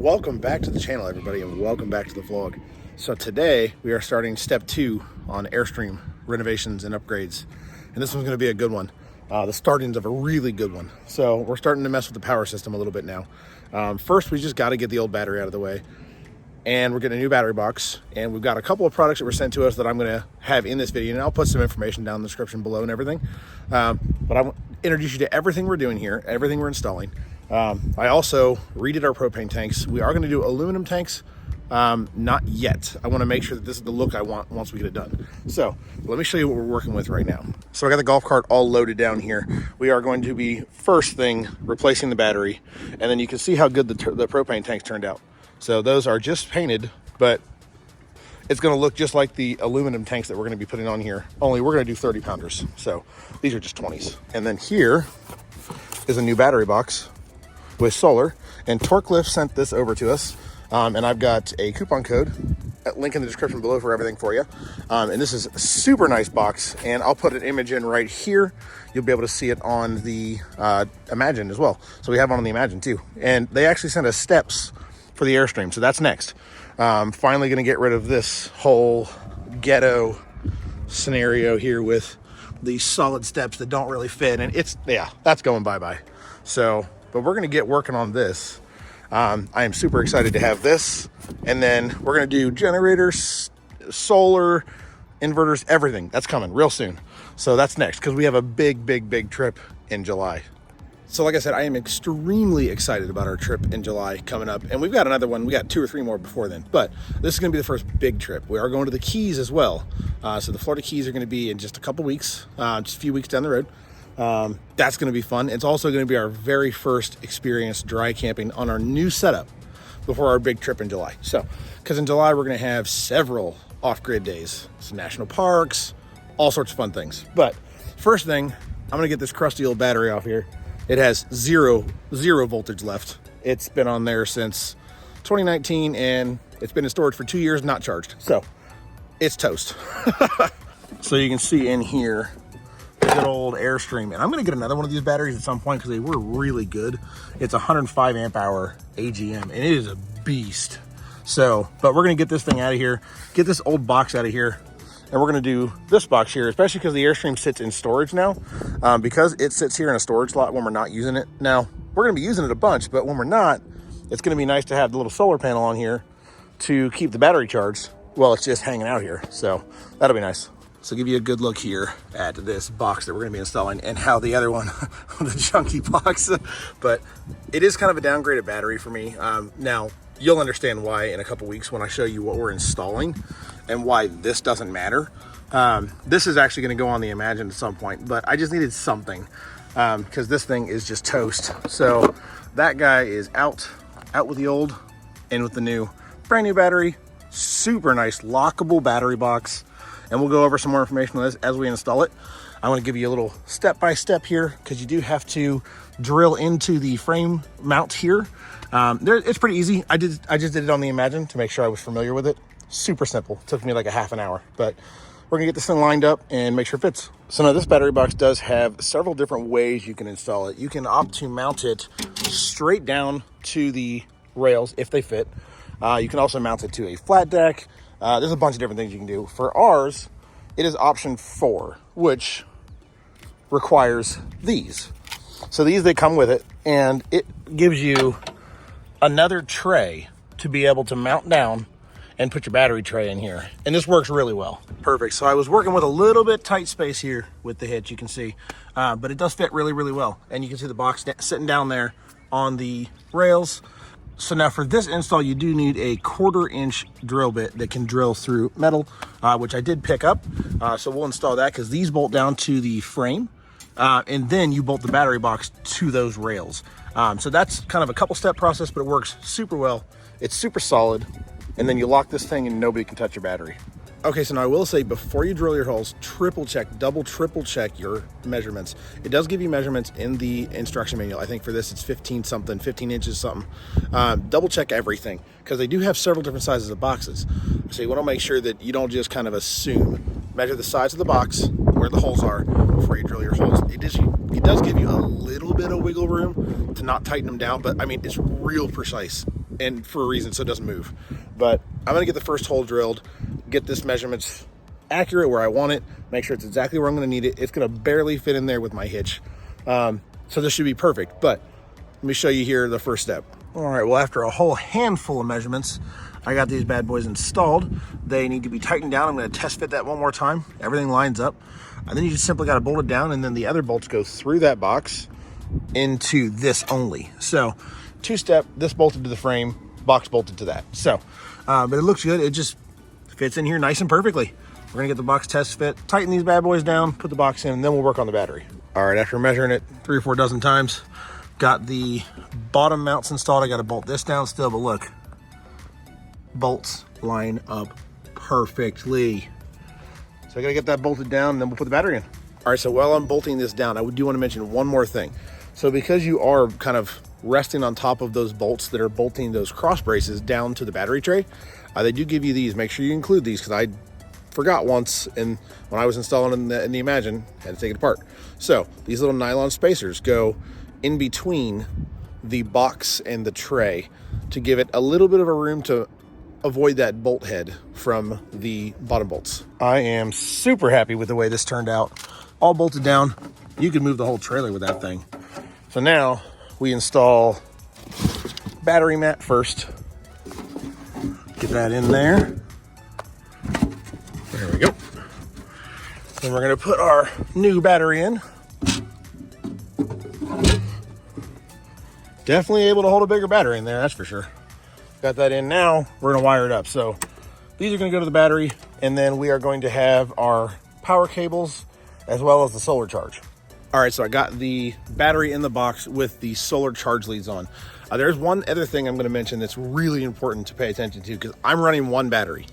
Welcome back to the channel, everybody, and welcome back to the vlog. So today we are starting step 2 on Airstream renovations and upgrades, and this one's going to be a good one. The startings of a really good one. So we're starting to mess with the power system a little bit now. First, we just got to get the old battery out of the way, and we're getting a new battery box, and we've got a couple of products that were sent to us that I'm going to have in this video, and I'll put some information down in the description below and everything. But I want to introduce you to everything we're doing here, everything we're installing. I also redid our propane tanks. We are going to do aluminum tanks, not yet. I want to make sure that this is the look I want once we get it done. So let me show you what we're working with right now. So I got the golf cart all loaded down here. We are going to be, first thing, replacing the battery, and then you can see how good the propane tanks turned out. So those are just painted, but it's going to look just like the aluminum tanks that we're going to be putting on here, only we're going to do 30 pounders. So these are just 20s. And then here is a new battery box with solar, and Torklift sent this over to us, and I've got a coupon code, link in the description below for everything for you. And this is a super nice box, and I'll put an image in right here. You'll be able to see it on the Imagine as well. So we have one on the Imagine too, and they actually sent us steps for the Airstream, so that's next. Finally gonna get rid of this whole ghetto scenario here with these solid steps that don't really fit, and that's going bye-bye. So but we're going to get working on this. I am super excited to have this. And then we're going to do generators, solar, inverters, everything. That's coming real soon. So that's next, because we have a big trip in July. So like I said, I am extremely excited about our trip in July coming up. And we've got another one. We got 2 or 3 more before then. But this is going to be the first big trip. We are going to the Keys as well. So the Florida Keys are going to be in just a couple weeks, just a few weeks down the road. That's going to be fun. It's also going to be our very first experience dry camping on our new setup before our big trip in July. So, because in July we're going to have several off-grid days, some national parks, all sorts of fun things. But first thing, I'm going to get this crusty old battery off here. It has zero voltage left. It's been on there since 2019, and it's been in storage for 2 years, not charged. So it's toast. So you can see in here, good old Airstream, and I'm going to get another one of these batteries at some point because they were really good. It's 105 amp hour AGM, and it is a beast. So, but we're going to get this thing out of here, get this old box out of here, and we're going to do this box here, especially because the Airstream sits in storage now. Because it sits here in a storage slot when we're not using it. Now, we're going to be using it a bunch, but when we're not, it's going to be nice to have the little solar panel on here to keep the battery charged while it's just hanging out here. So that'll be nice. So give you a good look here at this box that we're going to be installing, and how the other one, the chunky box, but it is kind of a downgraded battery for me. Now, you'll understand why in a couple weeks when I show you what we're installing and why this doesn't matter. This is actually going to go on the Imagine at some point, but I just needed something because this thing is just toast. So that guy is out with the old, in with the new. Brand new battery, super nice lockable battery box. And we'll go over some more information on this as we install it. I want to give you a little step-by-step here, because you do have to drill into the frame mount here. It's pretty easy. I just did it on the Imagine to make sure I was familiar with it. Super simple. Took me like a half an hour, but we're gonna get this thing lined up and make sure it fits. So now this battery box does have several different ways you can install it. You can opt to mount it straight down to the rails if they fit. You can also mount it to a flat deck. There's a bunch of different things you can do. For ours, it is option 4, which requires these. So these, they come with it, and it gives you another tray to be able to mount down and put your battery tray in here. And this works really well. Perfect. So I was working with a little bit tight space here with the hitch, you can see, but it does fit really well. And you can see the box sitting down there on the rails. So now for this install, you do need a 1/4 inch drill bit that can drill through metal, which I did pick up. So we'll install that because these bolt down to the frame, and then you bolt the battery box to those rails. So that's kind of a couple step process, but it works super well. It's super solid, and then you lock this thing and nobody can touch your battery. Okay, so now I will say, before you drill your holes, triple check, triple check your measurements. It does give you measurements in the instruction manual. I think for this it's 15 inches something. Double check everything, because they do have several different sizes of boxes. So you want to make sure that you don't just kind of assume. Measure the size of the box, where the holes are, before you drill your holes. It does give you a little bit of wiggle room to not tighten them down, but I mean, it's real precise. and for a reason, so it doesn't move. But I'm gonna get the first hole drilled, get this measurements accurate where I want it, make sure it's exactly where I'm gonna need it. It's gonna barely fit in there with my hitch. So this should be perfect, but let me show you here the first step. All right, well, after a whole handful of measurements, I got these bad boys installed. They need to be tightened down. I'm gonna test fit that one more time. Everything lines up. And then you just simply gotta bolt it down, and then the other bolts go through that box into this only. So 2-step, this bolted to the frame, box bolted to that. So, but it looks good. It just fits in here nice and perfectly. We're gonna get the box test fit, tighten these bad boys down, put the box in, and then we'll work on the battery. All right, after measuring it 3 or 4 dozen times, got the bottom mounts installed. I gotta bolt this down still, but look, bolts line up perfectly. So I gotta get that bolted down, and then we'll put the battery in. All right, so while I'm bolting this down, I do wanna mention one more thing. So because you are kind of resting on top of those bolts that are bolting those cross braces down to the battery tray, they do give you these. Make sure you include these, because I forgot once, and when I was installing in the Imagine, I had to take it apart. So these little nylon spacers go in between the box and the tray to give it a little bit of a room to avoid that bolt head from the bottom bolts. I am super happy with the way this turned out. All bolted down. You can move the whole trailer with that thing. So now we install battery mat first. Get that in there. There we go. Then we're gonna put our new battery in. Definitely able to hold a bigger battery in there, that's for sure. Got that in now, we're gonna wire it up. So these are gonna go to the battery, and then we are going to have our power cables as well as the solar charge. All right, so I got the battery in the box with the solar charge leads on. There's one other thing I'm gonna mention that's really important to pay attention to, because I'm running one battery.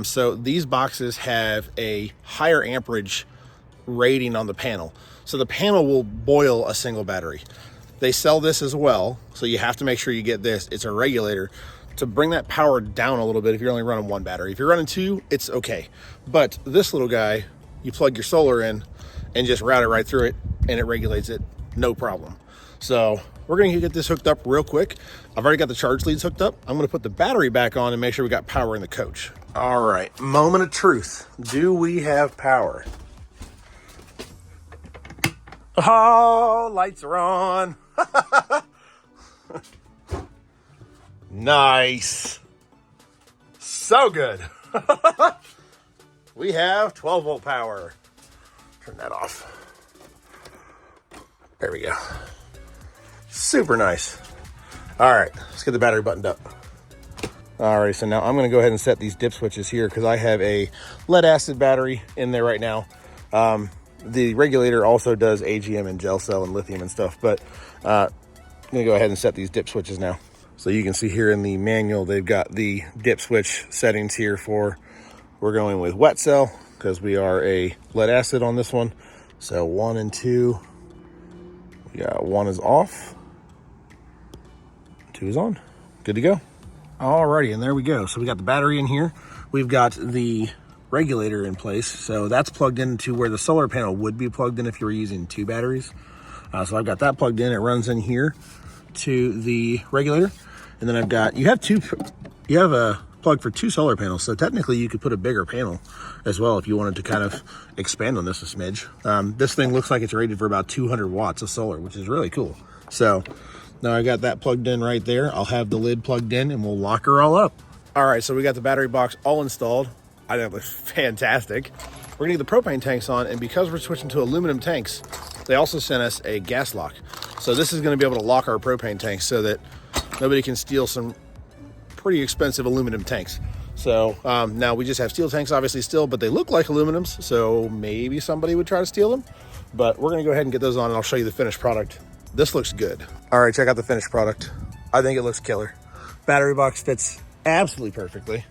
So these boxes have a higher amperage rating on the panel. So the panel will boil a single battery. They sell this as well, so you have to make sure you get this. It's a regulator to bring that power down a little bit if you're only running one battery. If you're running 2, it's okay. But this little guy, you plug your solar in and just route it right through it, and it regulates it, no problem. So we're gonna get this hooked up real quick. I've already got the charge leads hooked up. I'm gonna put the battery back on and make sure we got power in the coach. All right, moment of truth. Do we have power? Oh, lights are on. Nice. So good. We have 12-volt power. Turn that off. There we go. Super nice. All right, let's get the battery buttoned up. All right, so now I'm gonna go ahead and set these dip switches here, because I have a lead acid battery in there right now. The regulator also does AGM and gel cell and lithium and stuff, but I'm gonna go ahead and set these dip switches now. So you can see here in the manual, they've got the dip switch settings here for, we're going with wet cell, because we are a lead acid on this one. So 1 and 2, we got 1 is off, 2 is on, good to go. Alrighty, and there we go. So we got the battery in here. We've got the regulator in place. So that's plugged into where the solar panel would be plugged in if you were using 2 batteries. So I've got that plugged in. It runs in here to the regulator. And then I've got, you have a plug for 2 solar panels. So technically you could put a bigger panel as well if you wanted to kind of expand on this a smidge. This thing looks like it's rated for about 200 watts of solar, which is really cool. So now I got that plugged in right there. I'll have the lid plugged in and we'll lock her all up. All right, so we got the battery box all installed. I think it looks fantastic. We're gonna get the propane tanks on, and because we're switching to aluminum tanks, they also sent us a gas lock. So this is gonna be able to lock our propane tanks so that nobody can steal some pretty expensive aluminum tanks. So now we just have steel tanks obviously still, but they look like aluminums, so maybe somebody would try to steal them. But we're gonna go ahead and get those on, and I'll show you the finished product. This looks good. All right, check out the finished product. I think it looks killer. Battery box fits absolutely perfectly.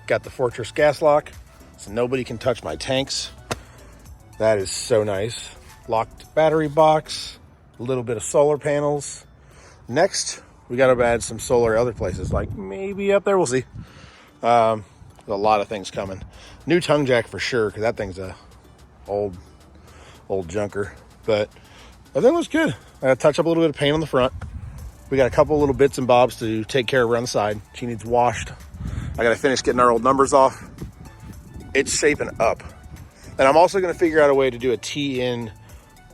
Got the Fortress gas lock, so nobody can touch my tanks. That is so nice. Locked battery box, a little bit of solar panels. Next, we got to add some solar other places, like maybe up there, we'll see. There's a lot of things coming. New tongue jack for sure, because that thing's a old junker, but I think it looks good. I got to touch up a little bit of paint on the front. We got a couple little bits and bobs to take care of around the side. She needs washed. I got to finish getting our old numbers off. It's shaping up. And I'm also going to figure out a way to do a T-in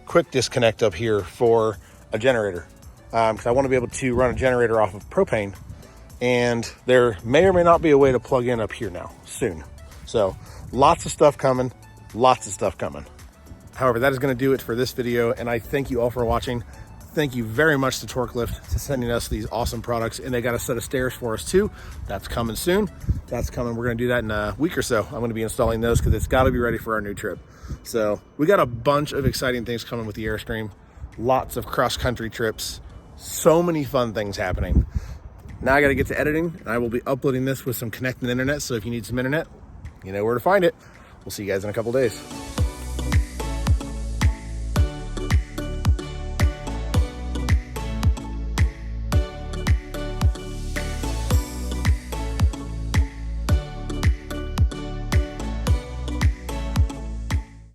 quick disconnect up here for a generator. Because I want to be able to run a generator off of propane. And there may or may not be a way to plug in up here now, soon. So lots of stuff coming, lots of stuff coming. However, that is going to do it for this video. And I thank you all for watching. Thank you very much to Torklift for sending us these awesome products. And they got a set of stairs for us too. That's coming soon. That's coming. We're going to do that in a week or so. I'm going to be installing those because it's got to be ready for our new trip. So we got a bunch of exciting things coming with the Airstream. Lots of cross-country trips. So many fun things happening. Now I got to get to editing, and I will be uploading this with some connected internet. So if you need some internet, you know where to find it. We'll see you guys in a couple days.